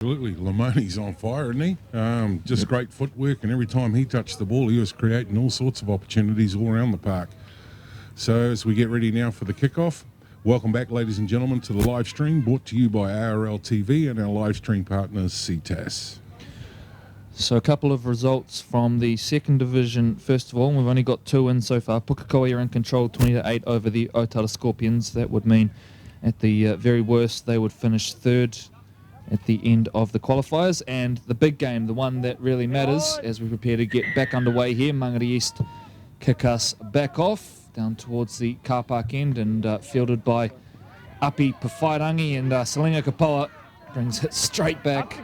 Absolutely. Lamoni's on fire, isn't he? Just great footwork, and every time he touched the ball, he was creating all sorts of opportunities all around the park. So as we get ready now for the kickoff, welcome back, ladies and gentlemen, to the live stream brought to you by ARL TV and our live stream partners, CTAS. So a couple of results from the second division. First of all, we've only got 2 in so far. Pukekohe are in control 20-8 over the Otara Scorpions. That would mean at the very worst they would finish third at the end of the qualifiers. And the big game, the one that really matters as we prepare to get back underway here, Mangere East kick us back off down towards the car park end and fielded by Api Pawhairangi, and Salinga Kapoa brings it straight back,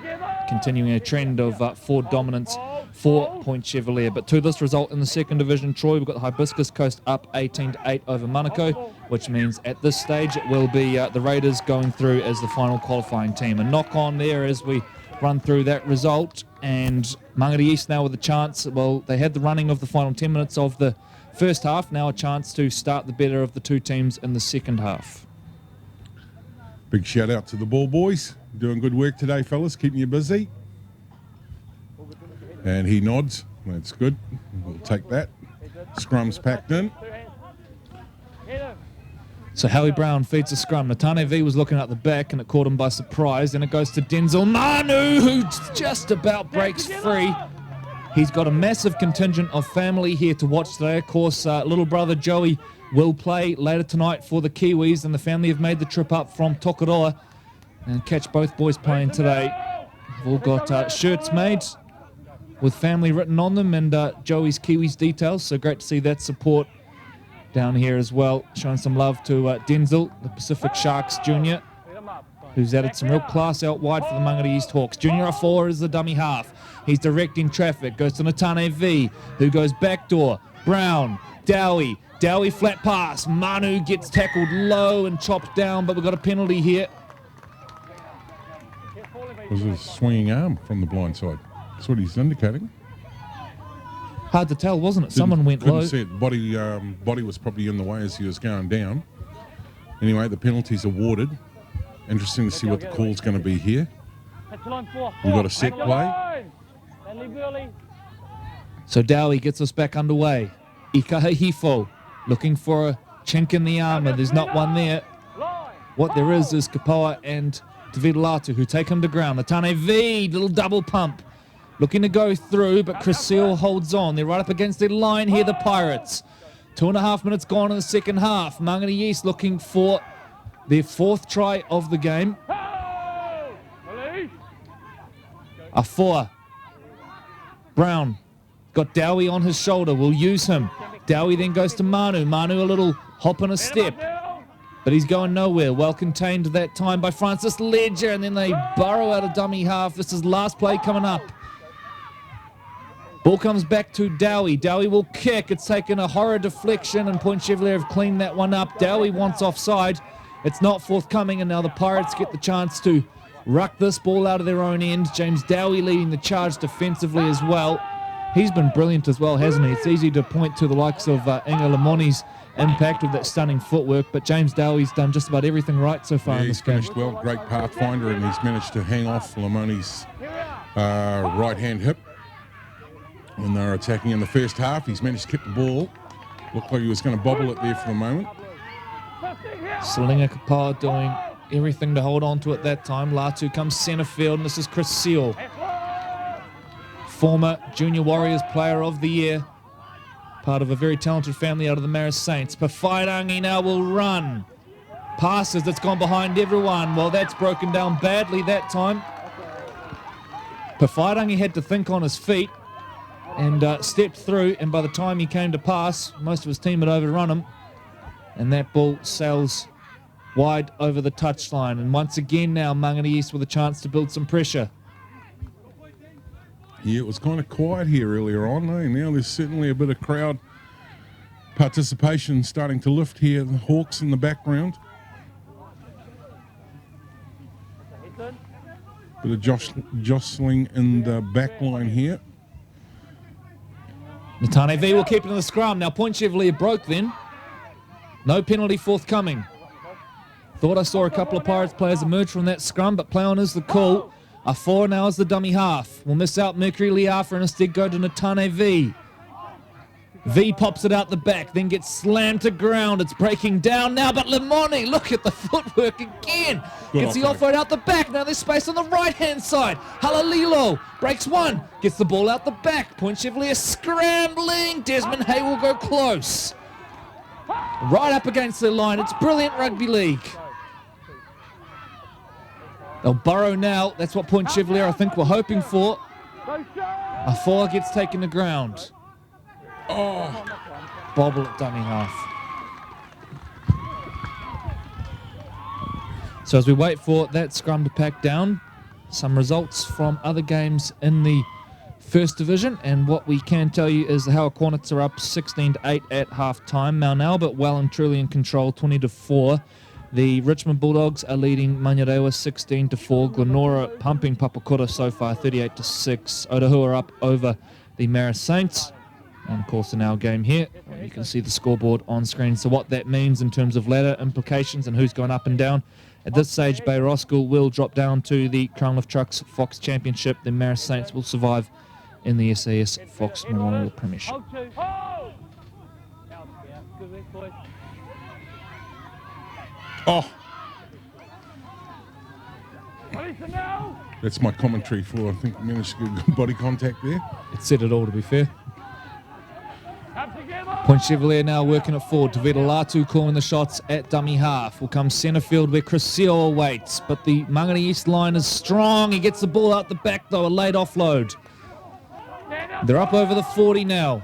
continuing a trend of forward dominance for Point Chevalier. But to this result in the second division, Troy, we've got the Hibiscus Coast up 18-8 over Manukau, which means at this stage it will be the Raiders going through as the final qualifying team. A knock on there as we run through that result, and Mangere East now with a chance. Well, they had the running of the final 10 minutes of the first half, now a chance to start the better of the two teams in the second half. Big shout out to the ball boys. Doing good work today, fellas, keeping you busy. And he nods. That's good. We'll take that. Scrum's packed in. So Howie Brown feeds a scrum. Natane V was looking at the back and it caught him by surprise. Then it goes to Denzel Manu, who just about breaks free. He's got a massive contingent of family here to watch today. Of course, little brother Joey will play later tonight for the Kiwis, and the family have made the trip up from Tokoroa and catch both boys playing today. We've all got shirts made with family written on them and Joey's Kiwis details, so great to see that support down here as well. Showing some love to Denzel, the Pacific Sharks Junior, who's added some real class out wide for the Mangere East Hawks. Junior Afoa is the dummy half. He's directing traffic, goes to Natane V, who goes backdoor. Brown, Dowie flat pass. Manu gets tackled low and chopped down, but we've got a penalty here. It was a swinging arm from the blind side. That's what he's indicating. Hard to tell, wasn't it? Someone went low. Couldn't see it. Body was probably in the way as he was going down. Anyway, the penalty's awarded. Interesting to see what the call's going to be here. We've got a set play. So Dowie gets us back underway. Ikahihifo looking for a chink in the armour. There's not one there. What there is Kapoa and Tavidalatu who take him to ground. Natane V, little double pump. Looking to go through, but Chris Seal holds on. They're right up against their line here, the Pirates. 2.5 minutes gone in the second half. Mangere East looking for their 4th try of the game. Afoa. Brown. Got Dowie on his shoulder. We'll use him. Dowie then goes to Manu. Manu a little hop and a step. But he's going nowhere. Well contained that time by Francis Ledger. And then they burrow out a dummy half. This is last play coming up. Ball comes back to Dowie. Dowie will kick. It's taken a horror deflection, and Point Chevalier have cleaned that one up. Dowie wants offside. It's not forthcoming, and now the Pirates get the chance to ruck this ball out of their own end. James Dowie leading the charge defensively as well. He's been brilliant as well, hasn't he? It's easy to point to the likes of Inga Lamoni's impact with that stunning footwork, but James Dowie's done just about everything right so far in this game. He's finished well, great pathfinder, and he's managed to hang off Lamoni's right-hand hip when they're attacking in the first half. He's managed to kick the ball. Looked like he was going to bobble it there for the moment. Salinga Kapoa doing everything to hold on to it that time. Latu comes centre field, and this is Chris Seal, former Junior Warriors Player of the Year, part of a very talented family out of the Marist Saints. Pawhairangi now will run. Passes, it's gone behind everyone. Well, that's broken down badly that time. Pawhairangi had to think on his feet and stepped through, and by the time he came to pass, most of his team had overrun him, and that ball sails wide over the touchline. And once again now, Mangere East with a chance to build some pressure. Yeah, it was kind of quiet here earlier on. Now there's certainly a bit of crowd participation starting to lift here. The Hawks in the background. Bit of jostling in the back line here. Natane V will keep it in the scrum. Now Point Chevalier broke then. No penalty forthcoming. Thought I saw a couple of Pirates players emerge from that scrum, but play on is the call. A 4 now is the dummy half. We'll miss out Mercury Liafa and instead go to Natane V. V pops it out the back, then gets slammed to ground. It's breaking down now, but Limoni, look at the footwork again. Gets the offload out the back. Now there's space on the right-hand side. Halalilo breaks one, gets the ball out the back. Point Chevalier scrambling. Desmond Hay will go close. Right up against the line. It's brilliant rugby league. They'll burrow now. That's what Point Chevalier, I think, were hoping for. A 4 gets taken to ground. Oh, bobble at dummy half. So as we wait for that scrum to pack down, some results from other games in the First Division, and what we can tell you is the Howard Cornets are up 16-8 at half-time. Mount Albert well and truly in control, 20-4. The Richmond Bulldogs are leading Mangere East 16-4. Glenora pumping Papakura so far, 38-6. Otahu are up over the Mara Saints. And of course in our game here, you can see the scoreboard on screen. So what that means in terms of ladder implications and who's going up and down. At this stage, Bay Roskill will drop down to the Crown of Trucks Fox Championship. The Mara Saints will survive in the SAS Fox Memorial Premiership. Oh! That's my commentary for, I think, managed to get good body contact there. It said it all, to be fair. Point Chevalier now working it forward. Tavita Latu calling the shots at dummy half. Will come centre field where Chris Seal waits. But the Mangere East line is strong. He gets the ball out the back though. A late offload. They're up over the 40 now.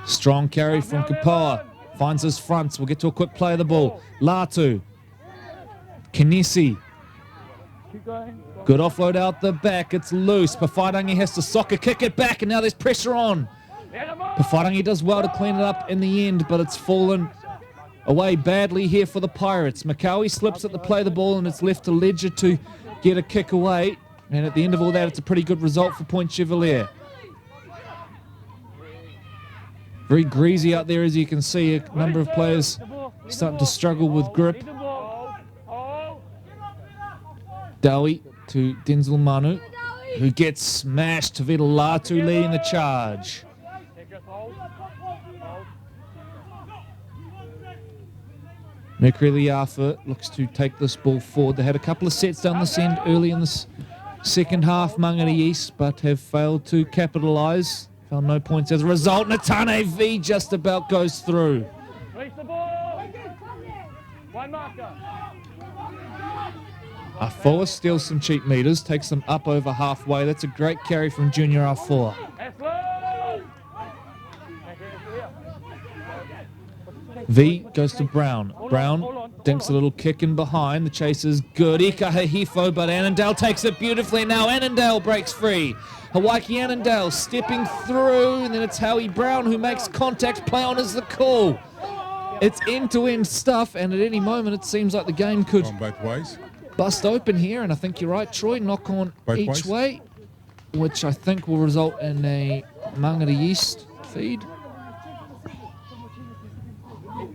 Strong carry from Kapoa. Finds his fronts. We'll get to a quick play of the ball. Latu. Kinesi. Good offload out the back. It's loose. Pawhairangi has to soccer kick it back, and now there's pressure on. Pawhairangi does well to clean it up in the end, but it's fallen away badly here for the Pirates. Makawi slips at the play of the ball, and it's left to Ledger to get a kick away. And at the end of all that, it's a pretty good result for Point Chevalier. Very greasy out there, as you can see. A number of players starting to struggle with grip. Dowie to Denzel Manu, who gets smashed. Tavita Latu leading the charge. Mercury Liafa looks to take this ball forward. They had a couple of sets down this end early in the second half, Mangere East, but have failed to capitalise. Found no points as a result. Natane V just about goes through. Afoa steals some cheap meters, takes them up over halfway. That's a great carry from Junior Afoa. V goes to Brown. Brown dinks a little kick in behind. The chase is good. Ika Hahifo, but Annandale takes it beautifully. Now Annandale breaks free. Hawaii Annandale stepping through, and then it's Howie Brown who makes contact. Play on is the call. It's end-to-end stuff, and at any moment it seems like the game could both ways. Bust open here, and I think you're right, Troy. Knock on Both each ways. way, which I think will result in a Mangere East feed. He's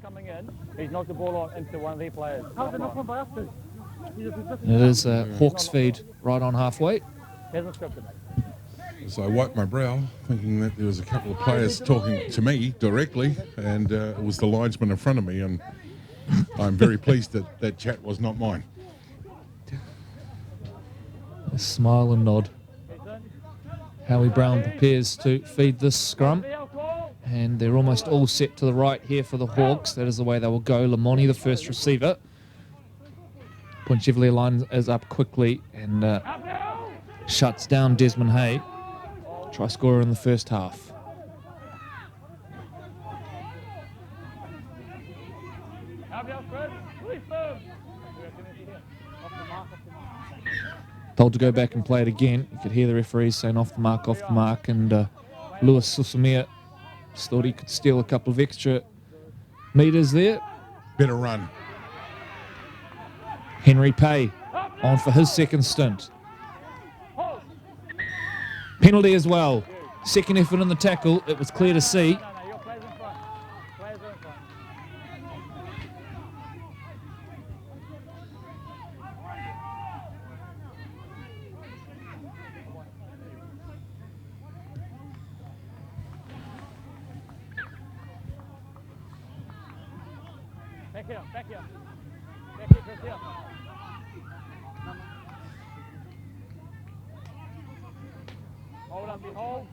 coming in. He's knocked the ball on into one of their players. How's it knocked on by us two? It is a Hawks feed right on halfway. Hasn't scripted, mate. So I wiped my brow, thinking that there was a couple of players talking to me directly, and it was the linesman in front of me, and I'm very pleased that that chat was not mine. A smile and nod. Howie Brown prepares to feed this scrum, and they're almost all set to the right here for the Hawks. That is the way they will go. Lamoni, the first receiver. Point Chevalier line is up quickly and shuts down Desmond Hay. Try scorer in the first half. Told to go back and play it again. You could hear the referees saying off the mark, and Lewis Susumia just thought he could steal a couple of extra metres there. Better run. Henry Pay on for his second stint. Penalty as well. Second effort in the tackle. It was clear to see. Back here, back here. Back here, Chris, here. Hold on, hold.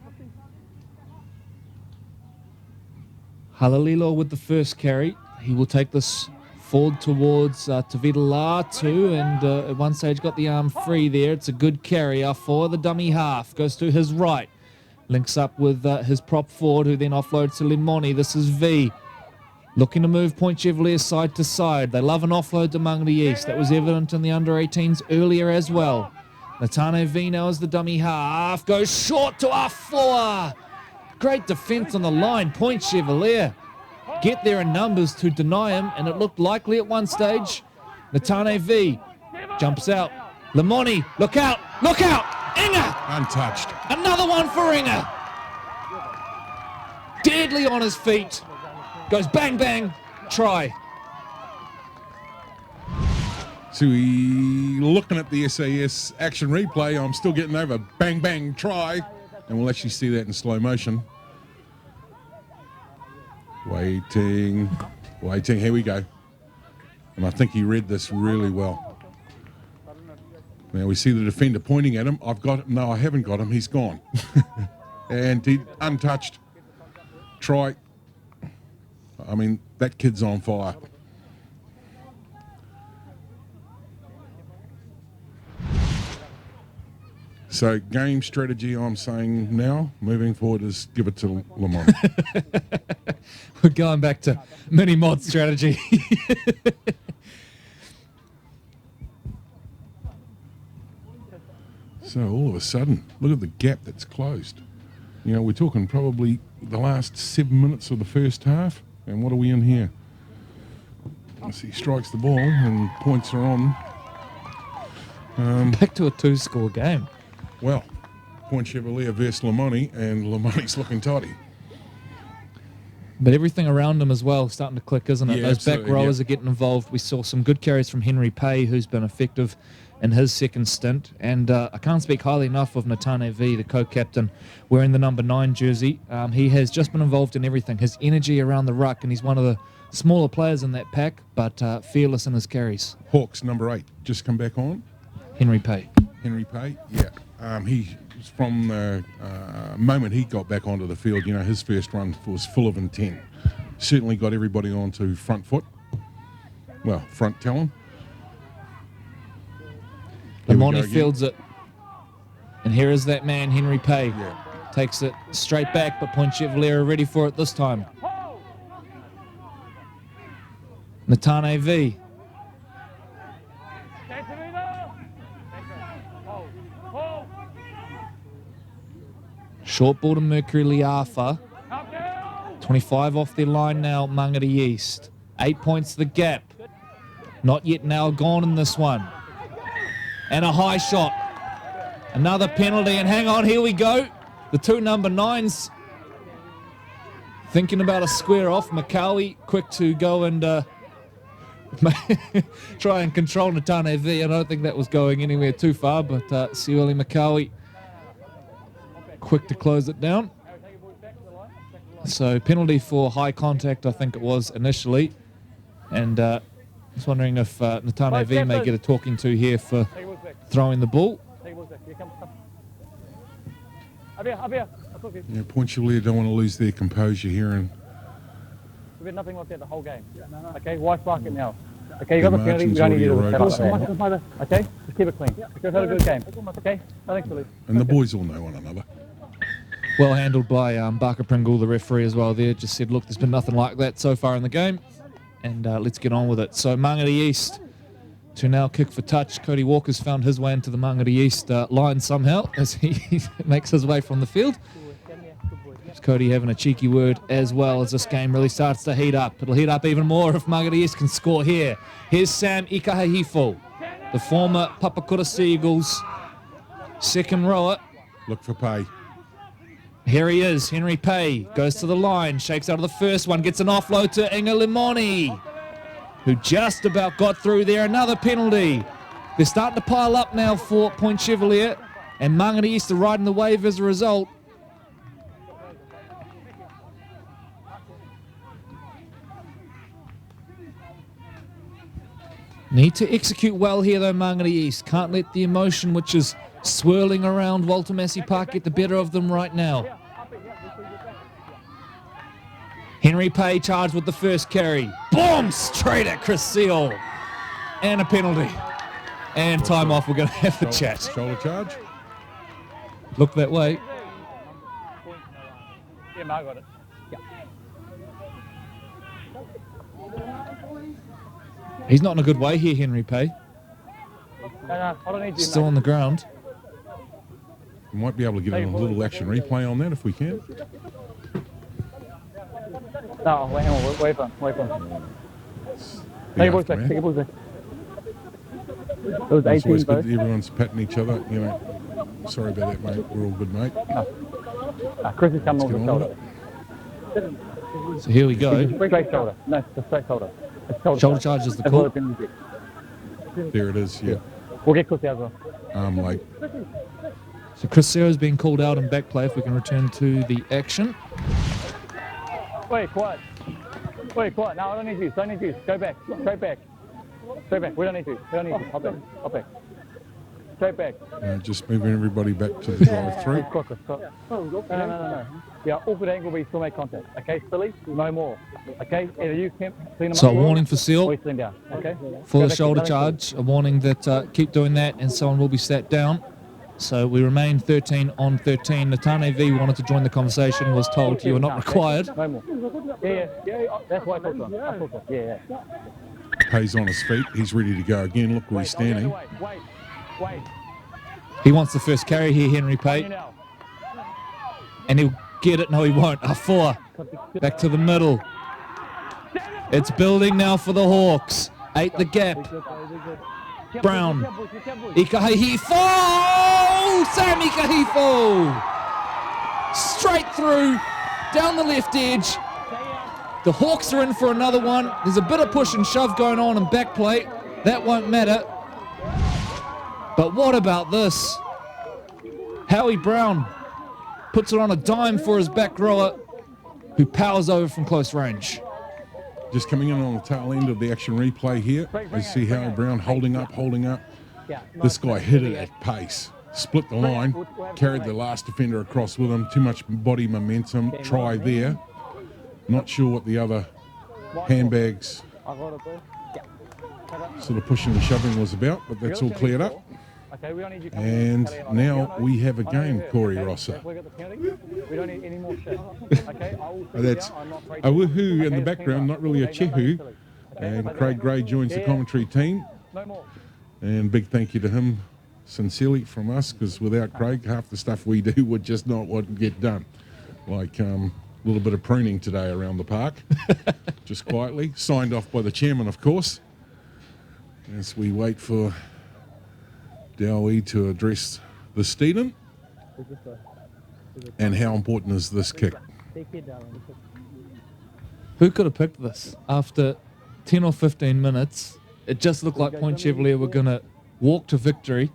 Halalilo with the first carry. He will take this forward towards Tavita Latu, and at one stage got the arm free there. It's a good carrier for the dummy half. Goes to his right. Links up with his prop forward, who then offloads to Limoni. This is V. Looking to move Point Chevalier side to side. They love an offload to Mangere East. That was evident in the under-18s earlier as well. Natane V now is the dummy half. Goes short to Afua. Great defence on the line. Point Chevalier get there in numbers to deny him, and it looked likely at one stage. Natane V jumps out. Limoni, look out, look out! Inga! Untouched. Another one for Inga. Deadly on his feet. Goes bang, bang, try. So we looking at the SAS action replay. I'm still getting over bang, bang, try. And we'll actually see that in slow motion. Waiting, waiting, here we go. And I think he read this really well. Now we see the defender pointing at him. I've got him. No, I haven't got him. He's gone. And he untouched. Try. I mean, that kid's on fire. So game strategy, I'm saying now, moving forward, is give it to Lamont. We're going back to mini mod strategy. So all of a sudden, look at the gap that's closed. You know, we're talking probably the last 7 minutes of the first half. And what are we in here? As he strikes the ball and points are on. Back to a 2-score game. Well, Point Chevalier versus Lamoni, and Lamoni's looking toddy. But everything around him as well starting to click, isn't it? Yeah, Those back absolutely, rowers yeah. are getting involved. We saw some good carries from Henry Pay, who's been effective in his second stint. And I can't speak highly enough of Natane V, the co-captain, wearing the number 9 jersey. He has just been involved in everything. His energy around the ruck, and he's one of the smaller players in that pack, but fearless in his carries. Hawks, number 8, just come back on. Henry Pay. Henry Pay, yeah. He, from the moment he got back onto the field, you know, his first run was full of intent. Certainly got everybody onto front foot. Well, front talon. Lamoni fields it. And here is that man, Henry Pay. Yeah. Takes it straight back, but Point Chevalier are ready for it this time. Natane V. Short ball to Mercury Liafa. 25 off their line now, Mangere East. 8 points the gap. Not yet now gone in this one. And a high shot. Another penalty, and hang on, here we go. The 2 number 9s thinking about a square off. Makawi quick to go and try and control Natane V. I don't think that was going anywhere too far, but Siweli Makawi quick to close it down. So penalty for high contact, I think it was initially. And I was wondering if Natane V may get a talking to here for throwing the ball. Yeah, Point Chevalier don't want to lose their composure here. And We've had nothing like that the whole game. Okay, why spark it now? Okay, you got the penalty, you don't need to set up there. Okay, just keep it clean. We've had a good game. Okay, nothing to lose. and the boys all know one another. Well handled by Barker Pringle, the referee as well there. Just said, look, there's been nothing like that so far in the game. And let's get on with it. So Mangere East to now kick for touch. Cody Walker's found his way into the Mangere East line somehow as he makes his way from the field. Cody having a cheeky word as well as this game really starts to heat up. It'll heat up even more if Mangere East can score here. Here's Sam Ikahahifo, the former Papakura Seagulls second rower. Look for Pay. Here he is, Henry Pay, goes to the line, shakes out of the first one, gets an offload to Inga Limoni, who just about got through there. Another penalty. They're starting to pile up now for Point Chevalier, and Mangere East are riding the wave as a result. Need to execute well here though, Mangere East. Can't let the emotion which is swirling around Walter Massey Park get the better of them right now. Henry Pay charged with the first carry. Boom! Straight at Chris Seal. And a penalty. And time off. We're going to have a chat. Shoulder charge. Look that way. Yeah, Mark got it. He's not in a good way here, Henry Pay. No, I don't need you, Still mate. on the ground. We might be able to get a little action replay on that if we can. No, wait, hang on, wait for him. Take your boys back, take your boys back. It was It's 18, always bro. good that everyone's patting each other, you know. Sorry about that, mate. We're all good, mate. Chris is coming Let's over the get on shoulder. with it. So here we go. Straight shoulder. No, it's the straight shoulder. It's Shoulder charge is the That's call. what the penalty is. There it is, yeah. We'll get Chris out as well. Arm late. So Chris Sero's being called out in back play if we can return to the action. Wait, quiet. Wait, quiet. No, I don't need you. Don't need you. Go back. Straight back. Straight back. We don't need you. We don't need you. Hop back. Hop back. Straight back. Just moving everybody back to the drive-through. Quick. No. Yeah, awkward angle, but you still make contact. Okay, silly? No more. Okay? Either you can clean them So up. a warning for Or Seal you clean down. Okay? for Go the back, shoulder go back. charge. A warning that keep doing that and someone will be sat down. So we remain 13 on 13. Natane V wanted to join the conversation, was told you are not required. No more. Yeah. That's why I talked to him. Yeah. Pays on his feet. He's ready to go again. Look where he's standing. Wait. He wants the first carry here, Henry You Pate, now. and he'll get it. No, he won't. A 4. Back to the middle. It's building now for the Hawks. 8 the gap. Brown. Ikahihifo! Sam Ikahifo! Straight through, down the left edge. The Hawks are in for another one. There's a bit of push and shove going on in back plate. That won't matter. But what about this? Howie Brown puts it on a dime for his back rower, who powers over from close range. Just coming in on the tail end of the action replay here. You see Howie Brown holding up. This guy hit it at pace. Split the line, carried the last defender across with him. Too much body momentum. Try there. Not sure what the other handbags sort of pushing and shoving was about, but that's all cleared up. And now we have a game, Corey Rosser. We don't need any more shit. Okay, That's a woohoo in the background, not really a chehu. And Craig Gray joins the commentary team. No more. And big thank you to him, sincerely, from us, because without Craig, half the stuff we do would just not get done. Like a little bit of pruning today around the park, just quietly. Signed off by the chairman, of course, as we wait for Dowie to address the Steeden. And how important is this kick? Who could have picked this? After 10 or 15 minutes, it just looked like Point Chevalier were going to walk to victory.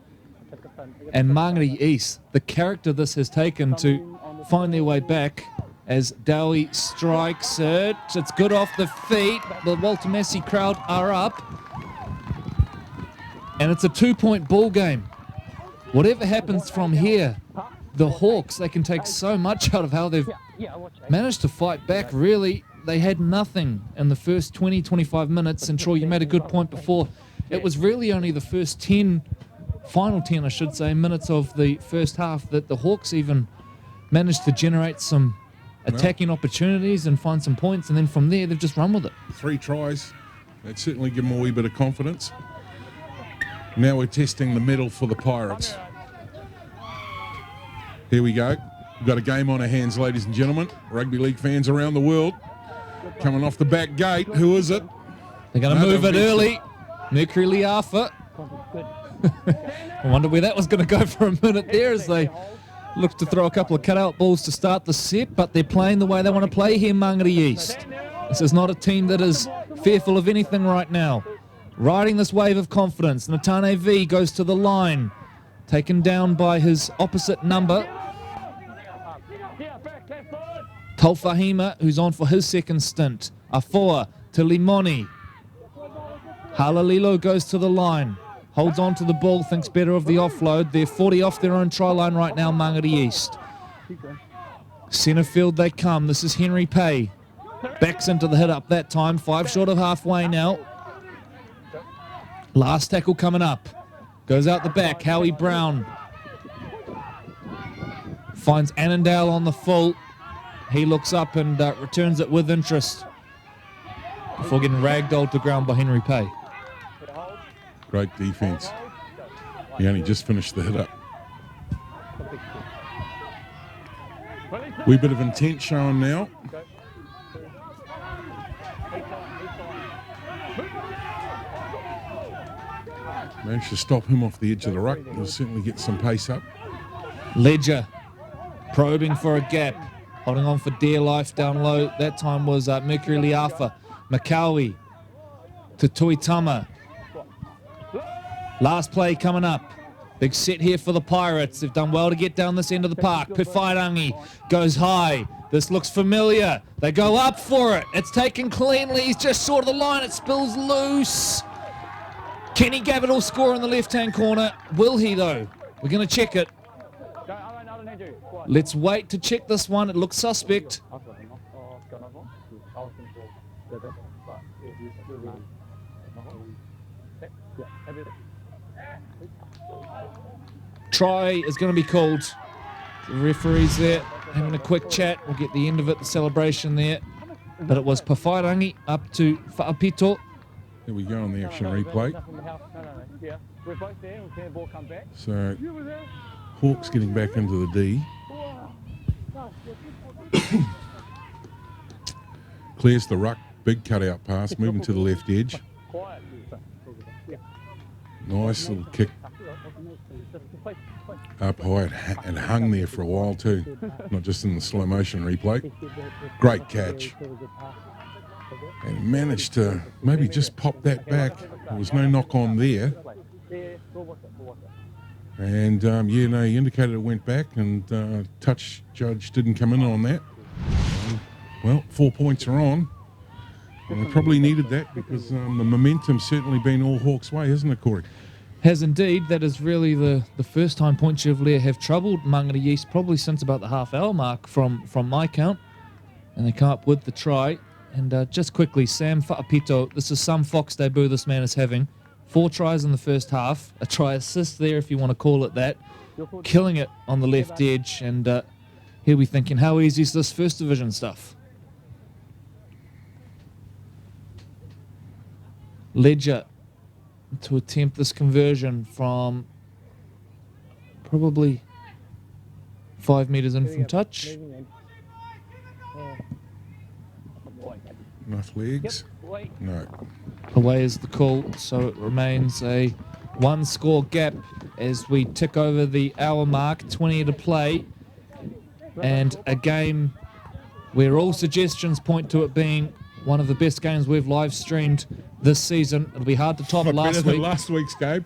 And Mangere East, the character this has taken to find their way back as Dowie strikes it. It's good off the feet. The Walter Massey crowd are up. And it's a 2-point ball game. Whatever happens from here, the Hawks, they can take so much out of how they've managed to fight back. Really, they had nothing in the first 20, 25 minutes. And Troy, you made a good point before. It was really only the first 10, final 10, I should say, minutes of the first half that the Hawks even managed to generate some attacking opportunities and find some points. And then from there, they've just run with it. 3 tries. That certainly give them a wee bit of confidence. Now we're testing the medal for the Pirates. Here we go. We've got a game on our hands, ladies and gentlemen. Rugby league fans around the world. Coming off the back gate. Who is it? They're going to move it early. Mercury Liafa. I wonder where that was going to go for a minute there as they Look to throw a couple of cutout balls to start the set, but they're playing the way they want to play here, Mangere East. This is not a team that is fearful of anything right now. Riding this wave of confidence, Natane V goes to the line, taken down by his opposite number, Tolfahima, who's on for his second stint. Afoa to Limoni. Halalilo goes to the line, holds on to the ball, thinks better of the offload. They're 40 off their own try line right now, Mangere East. Centre field they come. This is Henry Pay. Backs into the hit up that time. 5 short of halfway now. Last tackle coming up. Goes out the back. Howie Brown finds Annandale on the full. He looks up and returns it with interest before getting ragdolled to ground by Henry Pay. Great defence. He only just finished the hit up. Wee bit of intent showing now. Managed to stop him off the edge of the ruck. He'll certainly get some pace up. Ledger probing for a gap, holding on for dear life down low. That time was Mercury Liafa. Makawi to Tuitama. Last play coming up. Big set here for the Pirates. They've done well to get down this end of the park. Pewhairangi goes high. This looks familiar. They go up for it. It's taken cleanly. He's just short of the line. It spills loose. Kenny Gavitt will score in the left-hand corner. Will he, though? We're going to check it. Let's wait to check this one. It looks suspect. Try is going to be called. The referee's there having a quick chat. We'll get the end of it, the celebration there. But it was Pewhairangi up to Whaapito. Here we go on the action replay. So Hawks getting back into the D. Clears the ruck, big cutout pass, moving to the left edge. Nice little kick up high and hung there for a while too, not just in the slow motion replay. Great catch. And managed to maybe just pop that back. There was no knock on there. And yeah, no, he indicated it went back, and touch judge didn't come in on that. Well, 4 points are on. And they probably needed that because the momentum's certainly been all Hawks' way, hasn't it, Corey? Has indeed. That is really the first time Point Chevalier have troubled Mangere East probably since about the half-hour mark from my count. And they come up with the try. And just quickly, Sam Whaapito, this is some Fox debut this man is having. 4 tries in the first half, a try assist there if you want to call it that. Killing it on the left edge, and he'll be thinking, how easy is this first division stuff? Ledger to attempt this conversion from probably 5 metres in from touch. Enough legs? No. Away is the call, so it remains a 1-score gap as we tick over the hour mark, 20 to play, and a game where all suggestions point to it being one of the best games we've live streamed this season. It'll be hard to top last week. Last week's game.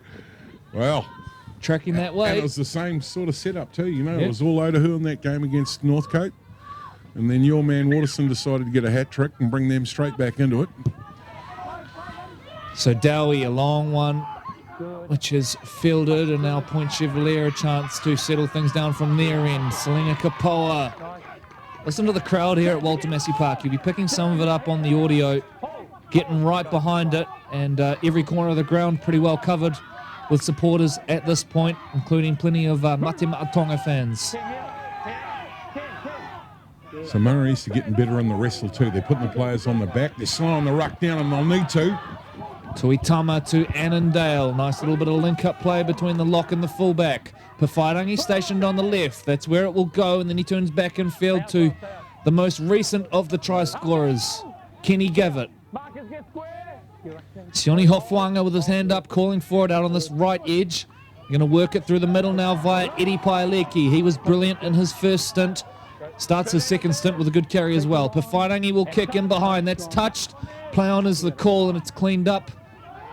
Well, tracking that way. And it was the same sort of setup too, you know. Yep. It was all Otahu in that game against Northcote. And then your man Waterson decided to get a hat trick and bring them straight back into it. So Dowie, a long one, which is fielded, and now Point Chevalier a chance to settle things down from their end. Selena Kapoa. Listen to the crowd here at Walter Massey Park. You'll be picking some of it up on the audio, getting right behind it, and every corner of the ground pretty well covered with supporters at this point, including plenty of Mate Maatonga fans. So Mangere East are getting better in the wrestle too. They're putting the players on the back. They're slowing the ruck down, and they'll need to. Tuitama to Annandale. Nice little bit of link-up play between the lock and the fullback. Pewhairangi stationed on the left. That's where it will go, and then he turns back in field to the most recent of the try scorers, Kenny Gavitt. Sione Hofuanga with his hand up, calling for it out on this right edge. Going to work it through the middle now via Eddie Paeleki. He was brilliant in his first stint. Starts his second stint with a good carry as well. Pawhairangi will kick in behind. That's touched. Play on is the call, and it's cleaned up,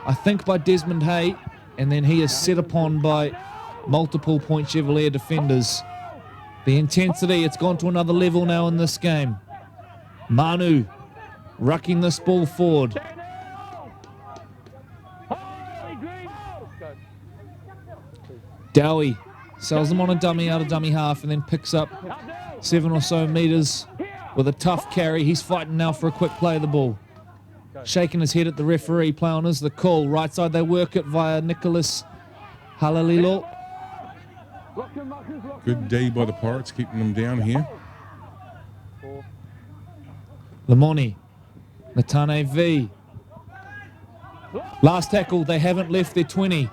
I think, by Desmond Hay. And then he is set upon by multiple Point Chevalier defenders. The intensity, it's gone to another level now in this game. Manu rucking this ball forward. Dowie sells him on a dummy out of dummy half and then picks up 7 or so metres with a tough carry. He's fighting now for a quick play of the ball. Shaking his head at the referee. Play on is the call. Right side they work it via Nicholas Halalilo. Good D by the Pirates, keeping them down here. Lamoni, Natane V. Last tackle, they haven't left their 20.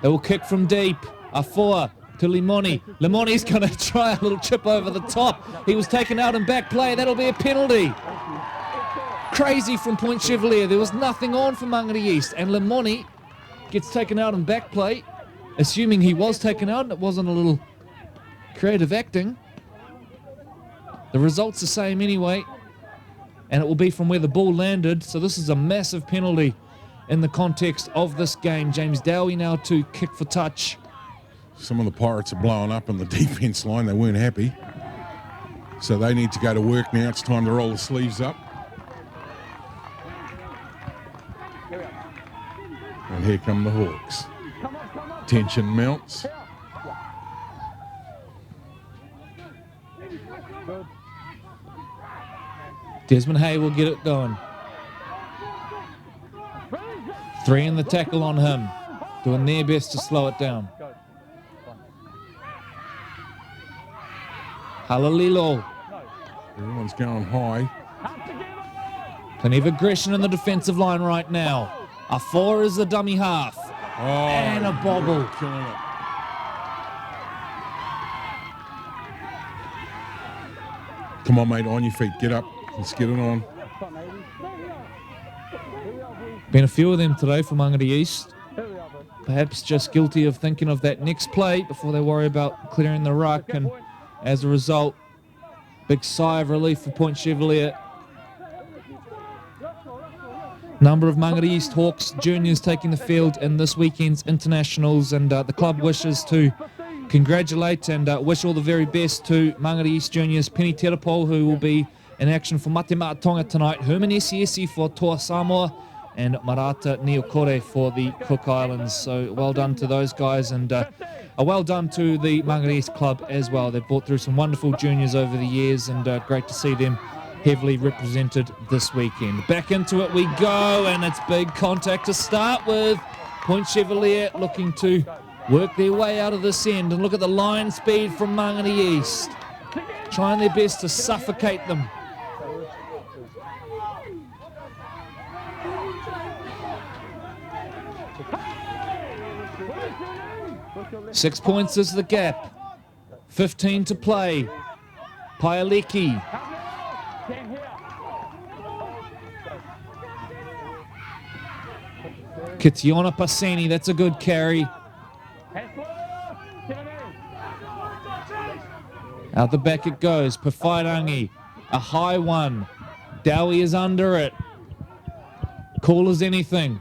They will kick from deep. Afoa to Limoni. Limoni's going to try a little chip over the top. He was taken out in back play. That'll be a penalty. Crazy from Point Chevalier. There was nothing on for Mangere East. And Limoni gets taken out in back play, assuming he was taken out and it wasn't a little creative acting. The result's the same anyway, and it will be from where the ball landed. So this is a massive penalty in the context of this game. James Dowie now to kick for touch. Some of the Pirates are blowing up on the defence line. They weren't happy. So they need to go to work now. It's time to roll the sleeves up. And here come the Hawks. Tension mounts. Desmond Hay will get it going. 3 in the tackle on him. Doing their best to slow it down. Halalilo. Everyone's going high. Plenty of aggression in the defensive line right now. A 4 is the dummy half. Oh, And a bobble. Killing it. Come on, mate, on your feet. Get up. Let's get it on. Been a few of them today for Mangere East. Perhaps just guilty of thinking of that next play before they worry about clearing the ruck. And as a result, big sigh of relief for Point Chevalier. Number of Mangere East Hawks juniors taking the field in this weekend's internationals, and the club wishes to congratulate and wish all the very best to Mangere East juniors Penny Terapol, who will be in action for Mate Maatonga tonight, Herman Esiesi for Toa Samoa, and Marata Niokore for the Cook Islands. So well done to those guys, and a well done to the Mangere East club as well. They've brought through some wonderful juniors over the years, and great to see them heavily represented this weekend. Back into it we go, and it's big contact to start with. Point Chevalier looking to work their way out of this end, and look at the line speed from Mangere East, trying their best to suffocate them. Six points is the gap. 15 to play. Paeleki. Kitiona Paseni, that's a good carry. Out the back it goes. Pawhairangi, a high one. Dowie is under it. Cool as anything.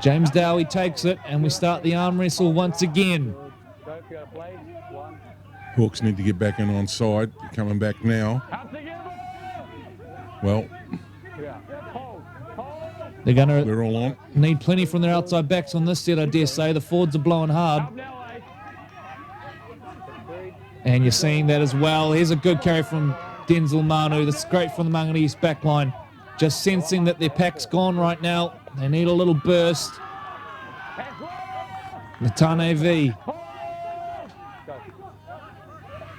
James Dowie takes it, and we start the arm wrestle once again. Hawks need to get back in on side. They're coming back now. Well, they're all on. Need plenty from their outside backs on this set, I dare say. The forwards are blowing hard. And you're seeing that as well. Here's a good carry from Denzel Manu. That's great from the Mangere East back line. Just sensing that their pack's gone right now. They need a little burst. Natane V.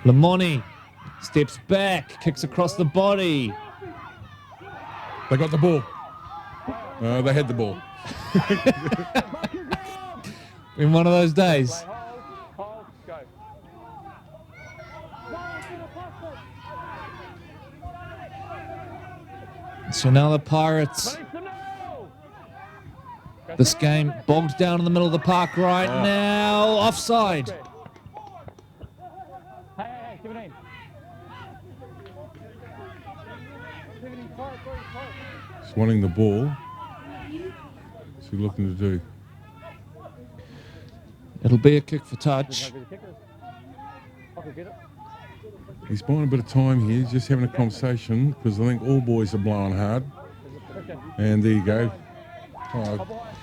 Lamoni steps back, kicks across the body. They got the ball. They had the ball. In one of those days. So now the Pirates This game bogged down in the middle of the park right now. Offside. Hey, 17. Just wanting the ball. What's he looking to do? It'll be a kick for touch. He's buying a bit of time here, just having a conversation, because I think all boys are blowing hard. And there you go.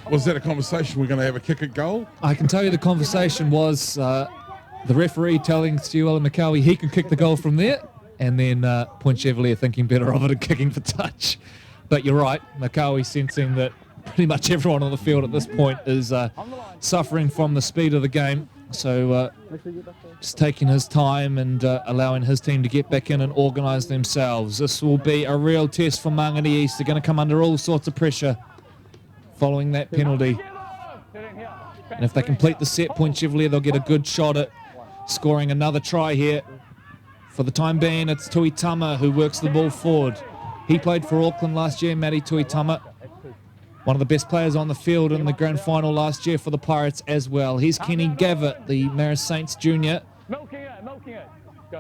Was that a conversation we're going to have a kick at goal? I can tell you the conversation was the referee telling Stuella McCowie he can kick the goal from there, and then Point Chevalier thinking better of it and kicking for touch. But you're right, McCowie sensing that pretty much everyone on the field at this point is suffering from the speed of the game. So just taking his time and allowing his team to get back in and organise themselves. This will be a real test for Mangere East. They're going to come under all sorts of pressure following that penalty. And if they complete the set, Point Chevalier, they'll get a good shot at scoring another try here. For the time being, it's Tuitama who works the ball forward. He played for Auckland last year, Matty Tuitama. One of the best players on the field in the grand final last year for the Pirates as well. Here's Kenny Gavitt, the Marist Saints junior.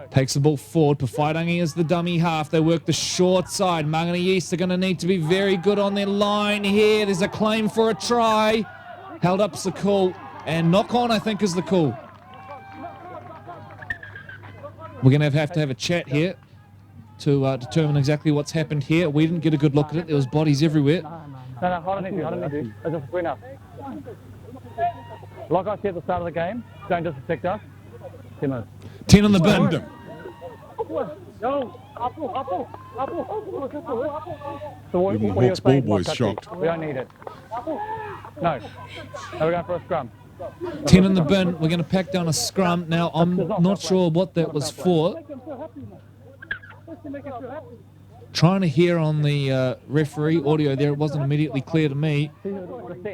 Takes the ball forward. Pawhairangi is the dummy half. They work the short side. Mangere East are going to need to be very good on their line here. There's a claim for a try. Held up's the call. And knock on, I think, is the call. We're going to have a chat here to determine exactly what's happened here. We didn't get a good look at it. There was bodies everywhere. No, hold on, need to. It's just enough. Like I said at the start of the game, don't disrespect us. 10 minutes. 10 on the bin. So what Even are you Hawks ball saying? boys shocked. We don't need it. No, we're going for a scrum. 10 in the bin. We're going to pack down a scrum. Now, I'm not sure what that was for. Trying to hear on the referee audio there, it wasn't immediately clear to me.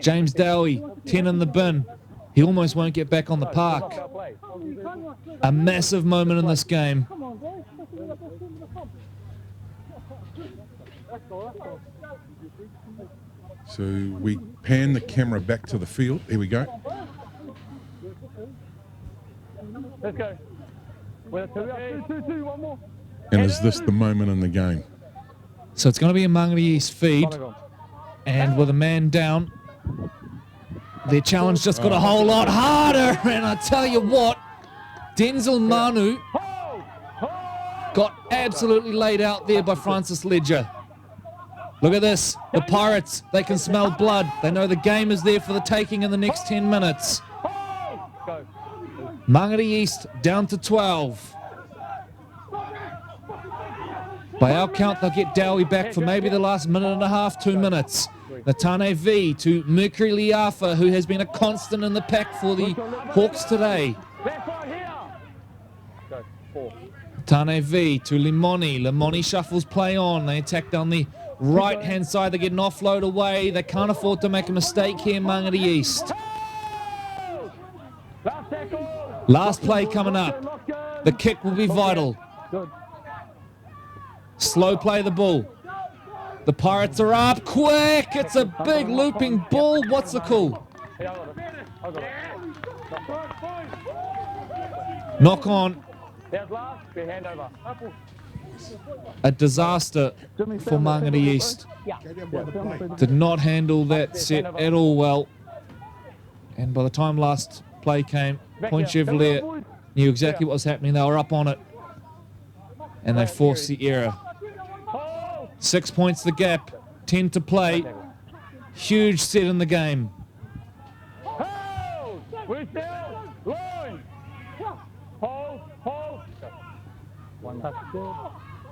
James Dowie, 10 in the bin. He almost won't get back on the park. A massive moment in this game. So we pan the camera back to the field. Here we go. Let's go. Two, one more. And is this the moment in the game? So it's going to be a Mangere East feed. And with a man down, their challenge just got a whole lot harder. And I tell you what, Denzel Manu got absolutely laid out there by Francis Ledger. Look at this. The Pirates, they can smell blood. They know the game is there for the taking in the next 10 minutes. Mangere East down to 12. By our count, they'll get Dowie back for maybe the last minute and a half, 2 minutes. Natane V to Mercury Liafa, who has been a constant in the pack for the Hawks today. Natane V to Limoni. Limoni shuffles play on. They attack down the right-hand side. They get an offload away. They can't afford to make a mistake here, Mangere East. Last play coming up. The kick will be vital. Slow play the ball. The Pirates are up quick. It's a big looping ball. What's the call? Knock on. A disaster for Mangere East. Did not handle that set at all well. And by the time last play came, Point Chevalier knew exactly what was happening. They were up on it. And they forced the error. 6 points the gap, 10 to play. Huge set in the game.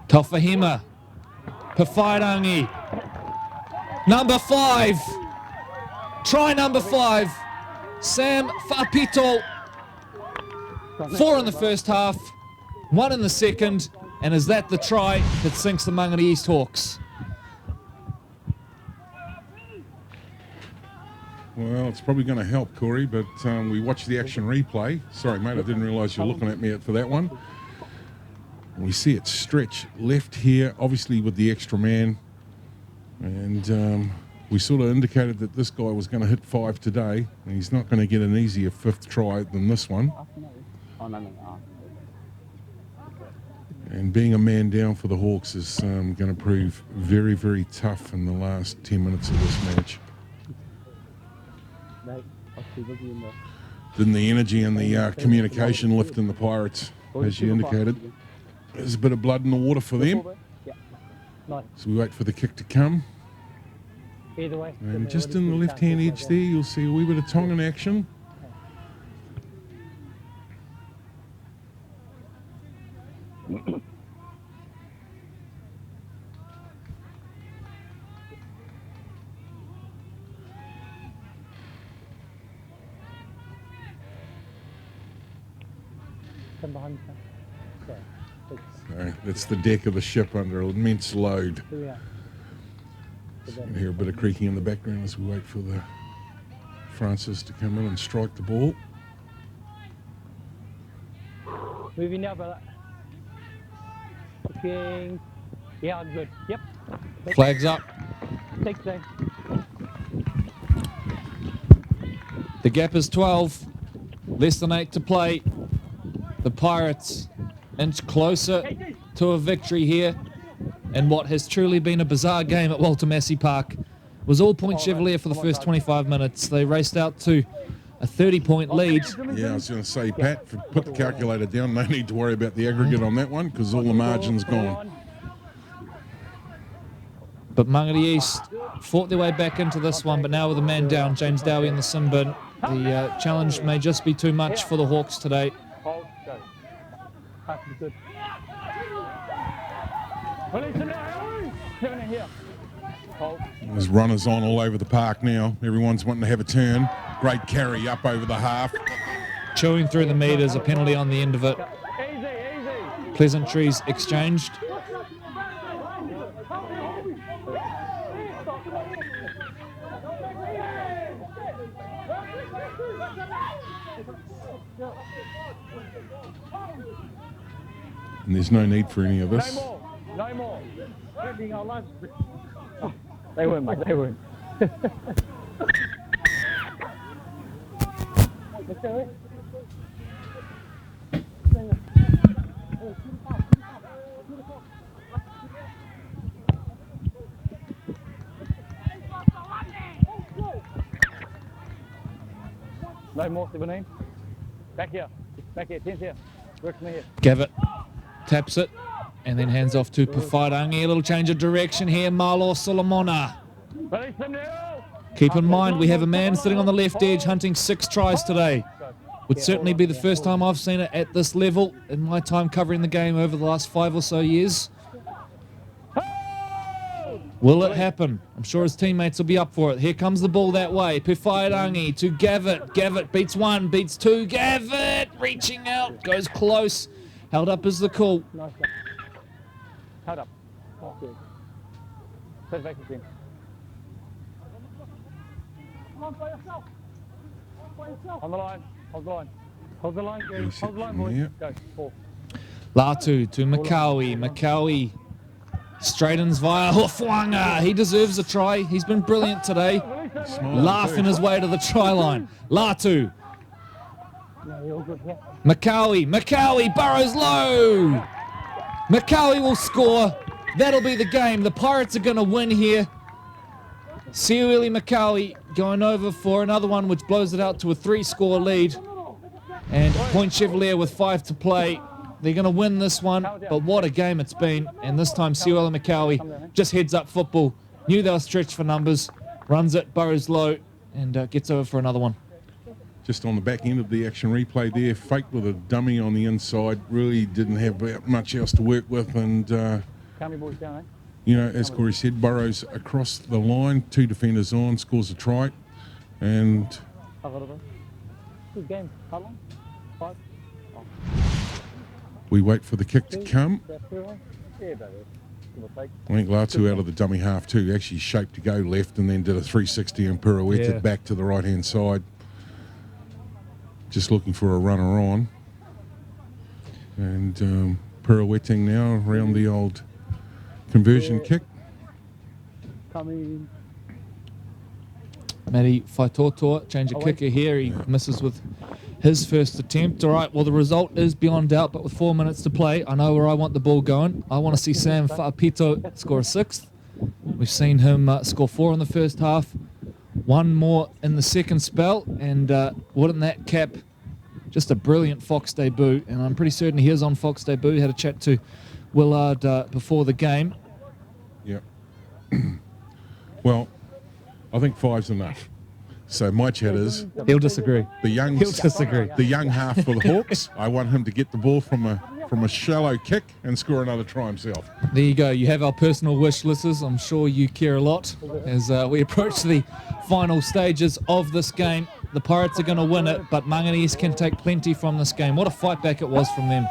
Tofahima. Pawhairangi. Number 5. Try number 5. Sam Fa'apito. 4 in the first half, 1 in the second. And is that the try that sinks the Mangere East Hawks? Well, it's probably going to help, Corey, but we watched the action replay. Sorry, mate, I didn't realise you were looking at me for that one. We see it stretch left here, obviously with the extra man. And We sort of indicated that this guy was going to hit 5 today, and he's not going to get an easier 5th try than this one. Oh, no. And being a man down for the Hawks is going to prove very, very tough in the last 10 minutes of this match. Didn't the energy and the communication lift in the Pirates, as you indicated? There's a bit of blood in the water for them. So we wait for the kick to come. Either way. And just in the left-hand edge there, you'll see a wee bit of Tongan action. So that's the deck of the ship under immense load. So you can hear a bit of creaking in the background as we wait for the Francis to come in and strike the ball. Moving now, brother. Looking. Yeah, good. Yep. Flags up. Take today. The gap is 12. Less than 8 to play. The Pirates inch closer to a victory here. And what has truly been a bizarre game at Walter Massey Park. Was all point Chevalier for the first 25 minutes. They raced out to a 30-point lead. Yeah, I was going to say, Pat, put the calculator down. No need to worry about the aggregate on that one because all the margin's gone. But Mangere East fought their way back into this one, but now with a man down, James Dowie in the sin bin. The challenge may just be too much for the Hawks today. Hold, go. Pass is good. Here. Hold. There's runners on all over the park now. Everyone's wanting to have a turn. Great carry up over the half. Chewing through the meters, a penalty on the end of it. Easy. Pleasantries exchanged. And there's no need for any of this. No more. They weren't, mate. They weren't. No more, 17. Back here. 10's here. Work from here. Gavitt taps it and then hands off to Pafairangi. A little change of direction here. Marlo Solomona. Keep in mind, we have a man sitting on the left edge hunting 6 tries today. Would certainly be the first time I've seen it at this level in my time covering the game over the last 5 or so years. Will it happen? I'm sure his teammates will be up for it. Here comes the ball that way. Pafairangi to Gavitt. Gavitt beats 1, beats 2. Gavitt reaching out, goes close. Held up is the call. Nice. Held up. Oh, good. Set back to him. On the line. Hold the line. Hold the line, Gary. Hold the line, boys. Go. 4. Latu to Makawi. Makawi straightens via Hofwanga. He deserves a try. He's been brilliant today. Laughing his way to the try line. Latu. Makawi. Makawi burrows low. Makawi will score. That'll be the game. The Pirates are going to win here. Siuili Makawi going over for another one, which blows it out to a 3-score lead. And Point Chevalier with 5 to play. They're going to win this one, but what a game it's been. And this time, Siuili Makawi just heads up football. Knew they were stretched for numbers. Runs it, burrows low, and gets over for another one. Just on the back end of the action replay there, faked with a dummy on the inside. Really didn't have much else to work with. And, you know, as Corey said, Burrows across the line, 2 defenders on, scores a try. And good game. How long? 5? We wait for the kick to come. I think Latu out of the dummy half too, actually shaped to go left and then did a 360 and pirouetted back to the right-hand side. Just looking for a runner on. And pirouetting now around the old conversion kick. Coming. Matty Faitotoa, change of kicker here. He misses with his first attempt. All right, well, the result is beyond doubt, but with 4 minutes to play, I know where I want the ball going. I want to see Sam Fa'apito score a sixth. We've seen him score 4 in the first half, 1 more in the second spell, and wouldn't that cap just a brilliant Fox debut? And I'm pretty certain he is on Fox debut. Had a chat to Willard before the game. Yeah. Well, I think 5's enough. So my chat is He'll disagree. He'll disagree. The young half for the Hawks. I want him to get the ball from a shallow kick and score another try himself. There you go. You have our personal wish lists. I'm sure you care a lot as we approach the final stages of this game. The Pirates are going to win it, but Mangere East can take plenty from this game. What a fight back it was from them.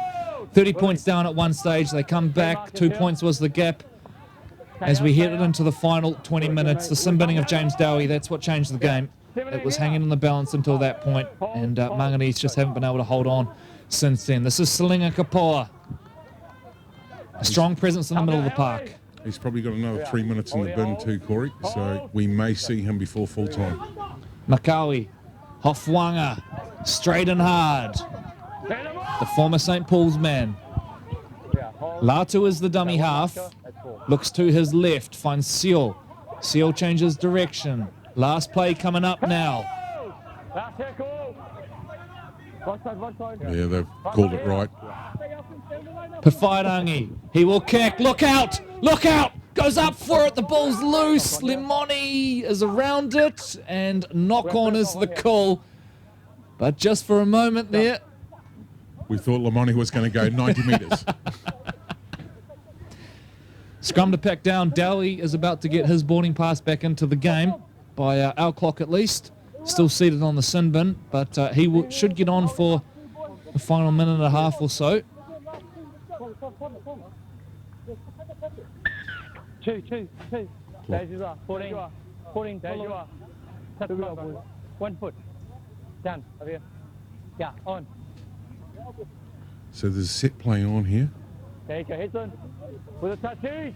30 points down at one stage. They come back. 2 points was the gap. As we headed into the final 20 minutes, the sin-binning of James Dowie, that's what changed the game. It was hanging on the balance until that point, and Mangere East just haven't been able to hold on since then. This is Salinga Kapoa. A strong presence in the middle of the park. He's probably got another 3 minutes in the bin too, Corey, so we may see him before full time. Makawi, Hofwanga, straight and hard. The former St. Paul's man. Latu is the dummy half. Looks to his left, finds Seal. Seal changes direction. Last play coming up now. Yeah, they've called it right. Pawhairangi, he will kick. Look out! Look out! Goes up for it. The ball's loose. Limoni is around it, and knock on is the call. But just for a moment there. We thought Lamoni was going to go 90 metres. Scrum to pack down. Dowie is about to get his boarding pass back into the game, by our clock at least. Still seated on the sin bin, but he should get on for the final minute and a half or so. Two. There you are. 14. There you are. 1 foot. Down. Over here. Yeah, on. So there's a set play on here. Take your heads on. With a touch. Here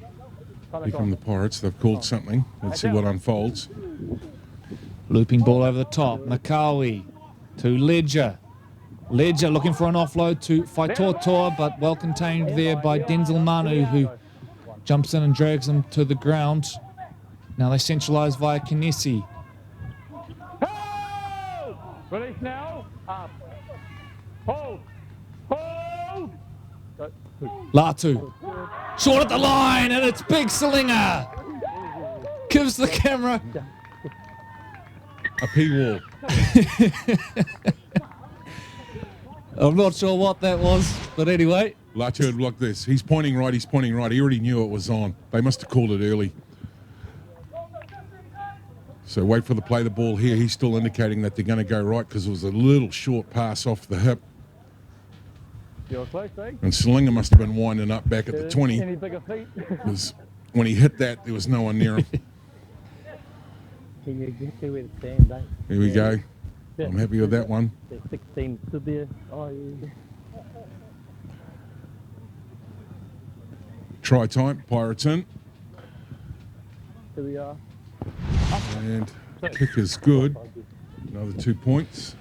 come the Pirates. They've called something. Let's see what unfolds. Looping ball over the top. Makawi to Ledger. Ledger looking for an offload to Faitotoa, but well contained there by Denzel Manu, who jumps in and drags him to the ground. Now they centralise via Kinesi. Release now. Up. Hold. Latu. Short at the line, and it's Big Salinga. Gives the camera A P-wall. I'm not sure what that was, but anyway. Latu had blocked this. He's pointing right. He already knew it was on. They must have called it early. So wait for the play the ball here. He's still indicating that they're going to go right because it was a little short pass off the hip. You're close, eh? And Salinga must have been winding up back at the 20. Any bigger feet? Because when he hit that, there was no one near him. Can you get to where it stands, eh? Here we go. I'm happy with that one. There's 16 stood there. Oh, yeah. Try time. Pirates in. Here we are. And kick is good. Another 2 points.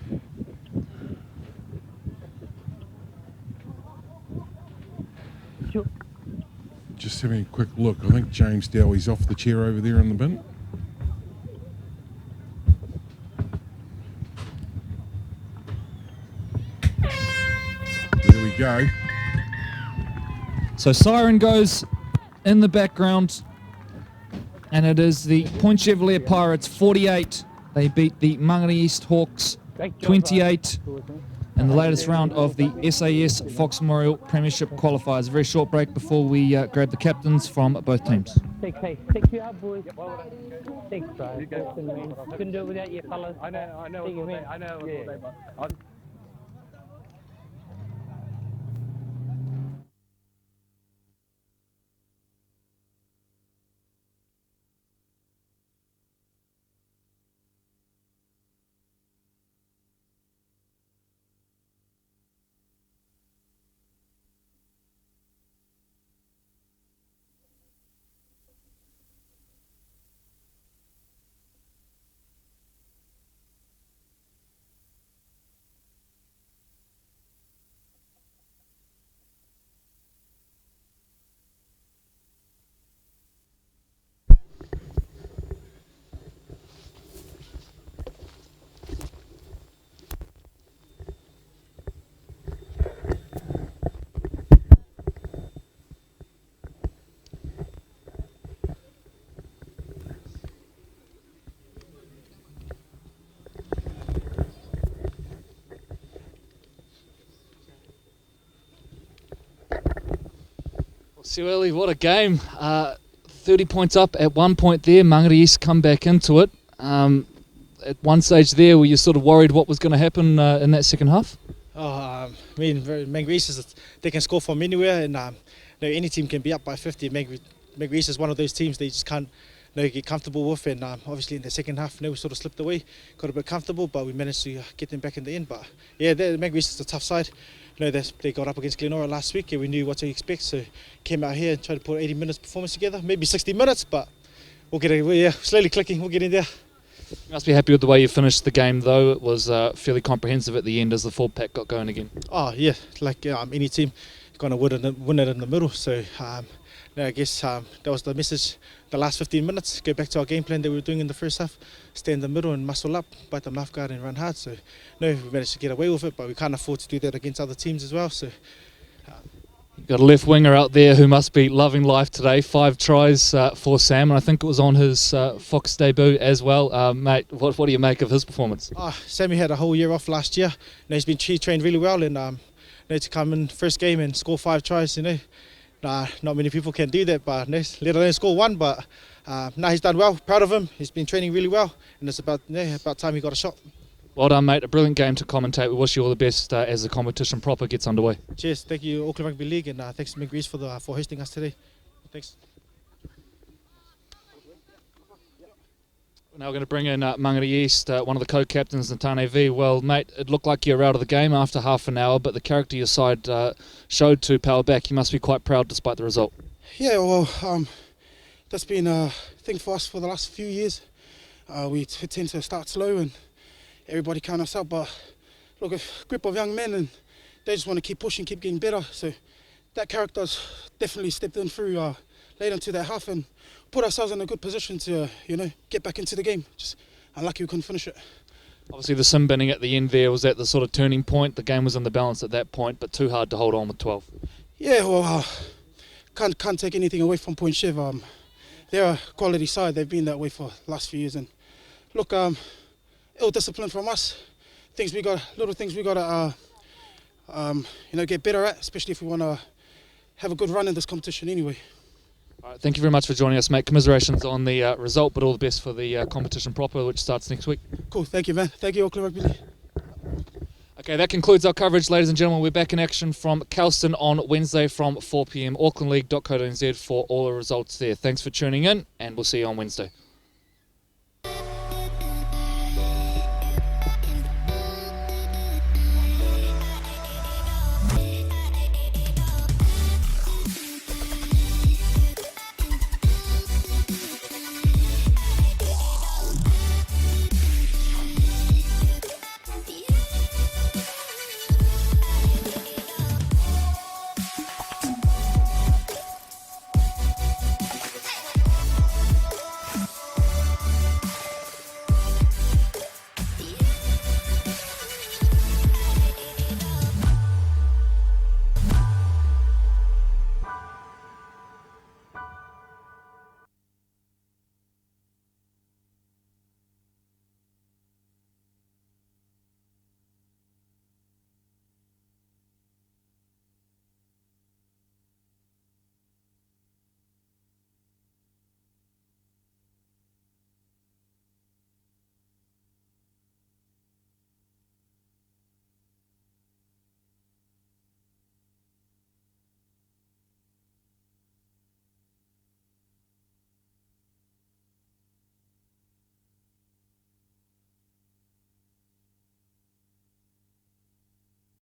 Sure. Just having a quick look. I think James Dowie's off the chair over there in the bin. There we go. So siren goes in the background, and it is the Point Chevalier Pirates 48. They beat the Mangere East Hawks 28 in the latest round of the SAS Fox Memorial Premiership qualifiers. A very short break before we grab the captains from both teams. Take you out, boys. Thanks, bro. Couldn't do it without you, fellas. I know. Take your man. I know. Yeah. Chevalier, what a game. 30 points up at one point there. Mangere East come back into it. At one stage there, were you sort of worried what was going to happen in that second half? Mangere East, they can score from anywhere, and any team can be up by 50. Mangere East is one of those teams they just can't get comfortable with, and obviously in the second half, we sort of slipped away, got a bit comfortable, but we managed to get them back in the end. But yeah, Mangere East is a tough side. They got up against Glenora last week, and we knew what to expect, so came out here and tried to put 80 minutes performance together, maybe 60 minutes, but we're slowly clicking, we'll get in there. You must be happy with the way you finished the game, though. It was fairly comprehensive at the end as the full pack got going again. Oh yeah, like any team, going to win it in the middle. So I guess that was the message. The last 15 minutes, go back to our game plan that we were doing in the first half. Stay in the middle and muscle up, bite the mouth guard and run hard. So we managed to get away with it, but we can't afford to do that against other teams as well. So. You've got a left winger out there who must be loving life today. 5 tries for Sam, and I think it was on his Fox debut as well. Mate, what do you make of his performance? Sammy had a whole year off last year. He trained really well, and to come in first game and score 5 tries, not many people can do that, but let alone score 1. But he's done well. Proud of him. He's been training really well, and it's about time he got a shot. Well done, mate. A brilliant game to commentate. We wish you all the best as the competition proper gets underway. Cheers. Thank you, Auckland Rugby League, and thanks to Mangere East for hosting us today. Thanks. Now we're going to bring in Mangere East, one of the co-captains, Natane V. Well, mate, it looked like you were out of the game after half an hour, but the character your side showed to power back. You must be quite proud despite the result. Yeah, well, that's been a thing for us for the last few years. We tend to start slow and everybody count us out, but look, a group of young men and they just want to keep pushing, keep getting better. So that character's definitely stepped in through late into that half and put ourselves in a good position to get back into the game. Just unlucky we couldn't finish it. Obviously the sim binning at the end there was at the sort of turning point. The game was in the balance at that point, but too hard to hold on with 12. Yeah, well, can't take anything away from Point Chev. They're a quality side. They've been that way for the last few years. And look, ill discipline from us. Little things we got to get better at, especially if we want to have a good run in this competition anyway. All right, thank you very much for joining us, mate. Commiserations on the result, but all the best for the competition proper, which starts next week. Cool, thank you, man. Thank you, Auckland Rugby League. Okay, that concludes our coverage, ladies and gentlemen. We're back in action from Kelston on Wednesday from 4 p.m. AucklandLeague.co.nz for all the results there. Thanks for tuning in, and we'll see you on Wednesday.